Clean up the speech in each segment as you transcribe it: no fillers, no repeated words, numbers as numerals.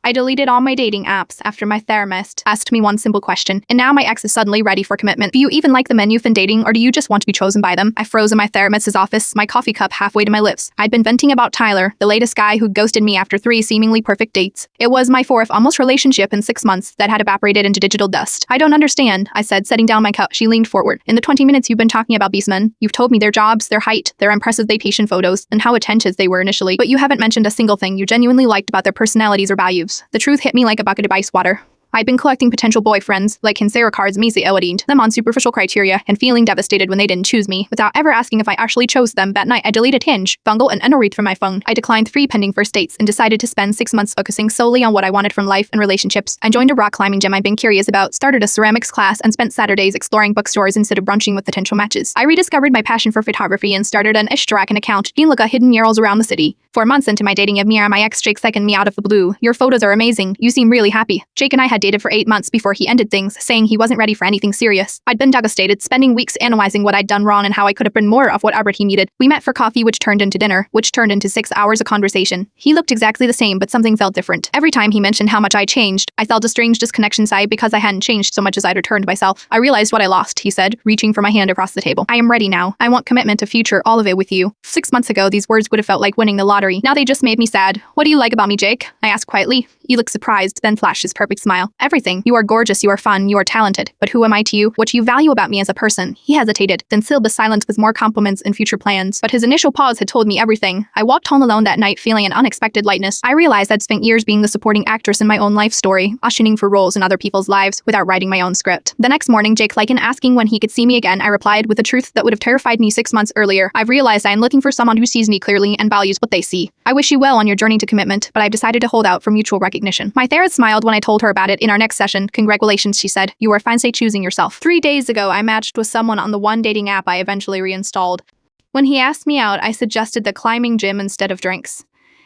I deleted all my dating apps after my therapist asked me one simple question, and now my ex is suddenly ready for commitment. Do you even like the men you've been dating, or do you just want to be chosen by them? I froze in my therapist's office, my coffee cup halfway to my lips. I'd been venting about Tyler, the latest guy who ghosted me after 3 seemingly perfect dates. It was my 4th almost relationship in 6 months that had evaporated into digital dust. I don't understand, I said, setting down my cup. She leaned forward. In the 20 minutes you've been talking about these men, you've told me their jobs, their height, their impressive vacation photos, and how attentive they were initially, but you haven't mentioned a single thing you genuinely liked about their personalities or values. The truth hit me like a bucket of ice water. I'd been collecting potential boyfriends, like Kinsera cards me eliminated them on superficial criteria, and feeling devastated when they didn't choose me. Without ever asking if I actually chose them, that night I deleted Hinge, Bumble, and Unread from my phone. I declined 3 pending first dates and decided to spend 6 months focusing solely on what I wanted from life and relationships. I joined a rock climbing gym I'd been curious about, started a ceramics class, and spent Saturdays exploring bookstores instead of brunching with potential matches. I rediscovered my passion for photography and started an Instagram account to look at hidden murals around the city. 4 months into my dating of Mira, my ex Jake seconded me out of the blue. Your photos are amazing. You seem really happy. Jake and I had dated for 8 months before he ended things, saying he wasn't ready for anything serious. I'd been devastated, spending weeks analyzing what I'd done wrong and how I could have been more of whatever he needed. We met for coffee, which turned into dinner, which turned into 6 hours of conversation. He looked exactly the same, but something felt different. Every time he mentioned how much I changed, I felt a strange disconnection side because I hadn't changed so much as I'd returned myself. I realized what I lost, he said, reaching for my hand across the table. I am ready now. I want commitment, a future, all of it with you. 6 months ago, these words would have felt like winning the lottery. Now they just made me sad. What do you like about me, Jake? I asked quietly. You look surprised, then flashed his perfect smile. Everything. You are gorgeous, you are fun, you are talented. But who am I to you? What do you value about me as a person? He hesitated, then filled the silence with more compliments and future plans. But his initial pause had told me everything. I walked home alone that night feeling an unexpected lightness. I realized I'd spent years being the supporting actress in my own life story, auditioning for roles in other people's lives without writing my own script. The next morning, Jake Lycan asking when he could see me again, I replied with a truth that would have terrified me 6 months earlier. I've realized I am looking for someone who sees me clearly and values what they see. I wish you well on your journey to commitment, but I've decided to hold out for mutual recognition. My therapist smiled when I told her about it. In our next session, congratulations, she said. You are fine, say choosing yourself. 3 days ago, I matched with someone on the one dating app I eventually reinstalled. When he asked me out, I suggested the climbing gym instead of drinks.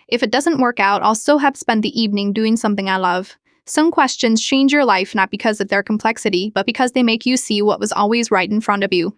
If it doesn't work out, I'll still have spent the evening doing something I love. Some questions change your life not because of their complexity, but because they make you see what was always right in front of you.